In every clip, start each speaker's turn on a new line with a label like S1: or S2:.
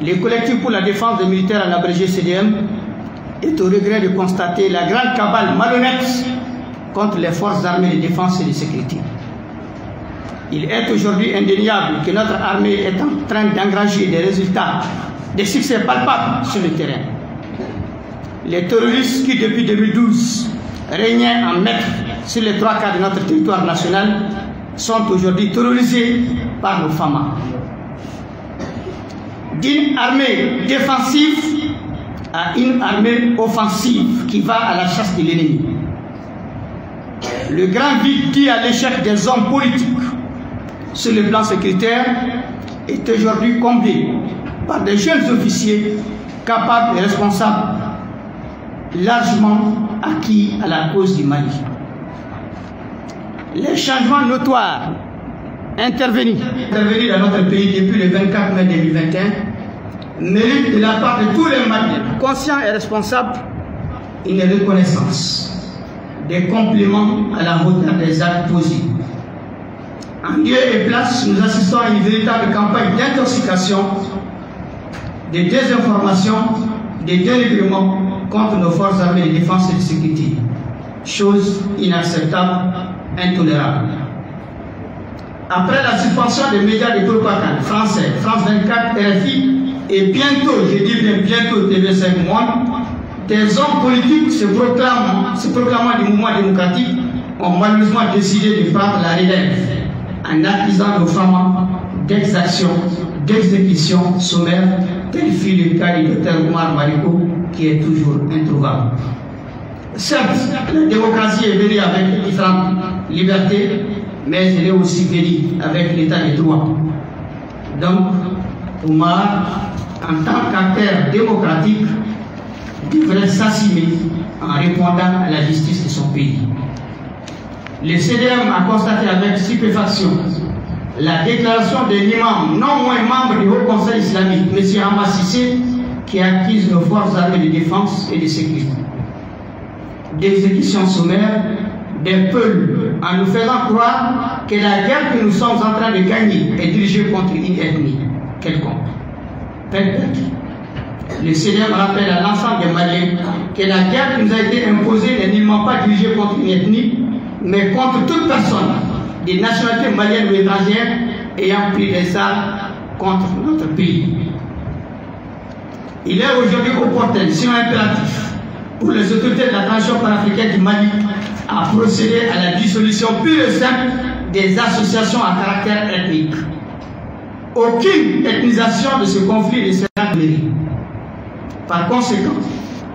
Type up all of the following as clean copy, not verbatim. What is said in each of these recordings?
S1: le collectif pour la défense des militaires en abrégé CDM est au regret de constater la grande cabale malhonnête contre les forces armées de défense et de sécurité. Il est aujourd'hui indéniable que notre armée est en train d'engranger des résultats, des succès palpables sur le terrain. Les terroristes qui, depuis 2012, régnaient en maître sur les 3 quarts de notre territoire national sont aujourd'hui terrorisés par nos FAMA. D'une armée défensive à une armée offensive qui va à la chasse de l'ennemi. Le grand vide dû à l'échec des hommes politiques sur le plan sécuritaire est aujourd'hui comblé par des jeunes officiers capables et responsables, largement acquis à la cause du Mali. Les changements notoires intervenus dans notre pays depuis le 24 mai 2021 méritent de la part de tous les Maliens, conscients et responsables, une reconnaissance, des compliments à la hauteur des actes posés. En lieu et place, nous assistons à une véritable campagne d'intoxication, de désinformation, de dénigrement contre nos forces armées de défense et de sécurité. Chose inacceptable, intolérable. Après la suspension des médias de propagande français, France 24, RFI, et bientôt, je dis bien bientôt, TV5 Monde, des hommes politiques se proclamant du mouvement démocratique ont malheureusement décidé de prendre la relève en accusant nos femmes d'exactions, d'exécutions sommaires, tel fut le cas du docteur Omar Mariko, qui est toujours introuvable. Certes, la démocratie est venue avec différentes libertés, mais elle est aussi venue avec l'état de droit. Donc, Omar, en tant qu'acteur démocratique, devrait s'assumer en répondant à la justice de son pays. Le CDM a constaté avec stupéfaction la déclaration d'un imam non moins membre du Haut Conseil islamique, M. Ahmad Cissé, qui accuse nos forces armées de défense et de sécurité d'exécution sommaire des peuples en nous faisant croire que la guerre que nous sommes en train de gagner est dirigée contre une ethnie quelconque. Le CDM rappelle à l'ensemble des Maliens que la guerre qui nous a été imposée n'est nullement pas dirigée contre une ethnie, mais contre toute personne des nationalités maliennes ou étrangères ayant pris des armes contre notre pays. Il est aujourd'hui opportun, sinon impératif, pour les autorités de la transition panafricaine du Mali à procéder à la dissolution pure et simple des associations à caractère ethnique. Aucune ethnisation de ce conflit ne sera tolérée. Par conséquent,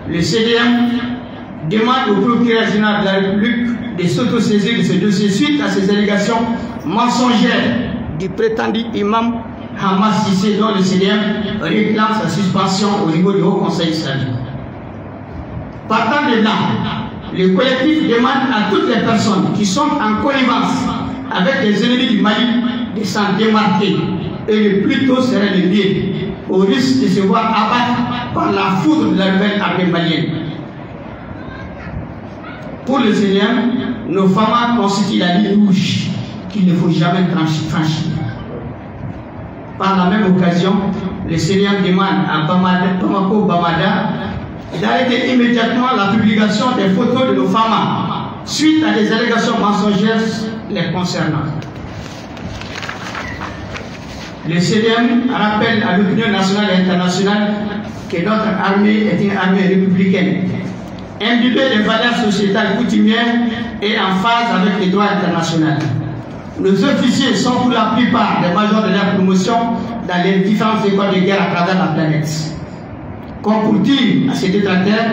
S1: le CDM demande au procureur général de la République de s'autosaisir de ce dossier suite à ces allégations mensongères du prétendu imam Ahmad Cissé, dont le CDM réclame sa suspension au niveau du Haut Conseil islamique. Partant de là, le collectif demande à toutes les personnes qui sont en connivence avec les ennemis du Mali de s'en démarquer, et le plus tôt serait le mieux, au risque de se voir abattre par la foudre de la nouvelle armée malienne. Pour le CDM, nos femmes constituent la ligne rouge qu'il ne faut jamais franchir. Par la même occasion, le CDM demande à Bamako Bamada d'arrêter immédiatement la publication des photos de nos femmes suite à des allégations mensongères les concernant. Le CDM rappelle à l'opinion nationale et internationale que notre armée est une armée républicaine, imbibée des valeurs sociétales coutumières et en phase avec les droits internationaux. Nos officiers sont pour la plupart des majors de la promotion dans les différentes écoles de guerre à travers la planète. Comme pour dire à ces détracteurs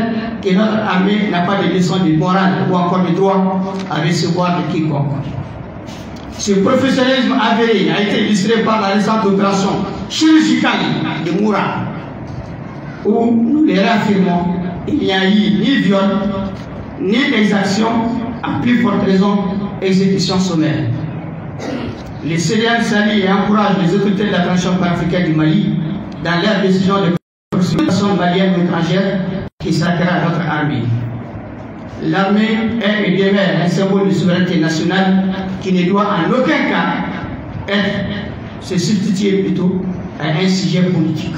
S1: que notre armée n'a pas de leçon de morale ou encore de droit à recevoir de quiconque. Ce professionnalisme avéré a été illustré par la récente opération chirurgicale de Moura, où nous les réaffirmons, il n'y a eu ni viol, ni exaction, à plus forte raison, exécution sommaire. Le CDM salue et encourage les autorités de la transition panafricaine du Mali dans leur décision de personnes maliennes ou étrangères qui s'attaquent à notre armée. L'armée est et demeure un symbole de souveraineté nationale qui ne doit en aucun cas se substituer plutôt à un sujet politique.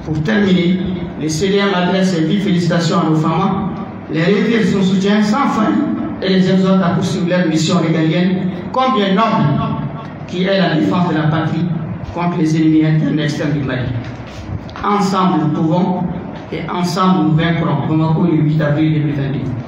S1: Pour terminer, le CDM adresse ses vives félicitations à nos femmes, les retire son soutien sans fin et les exhorte à poursuivre leur mission régalienne combien noble qui est la défense de la patrie contre les ennemis internes et externes du Mali. Ensemble nous pouvons et ensemble nous vaincrons. Bamako, le 8 avril 2022.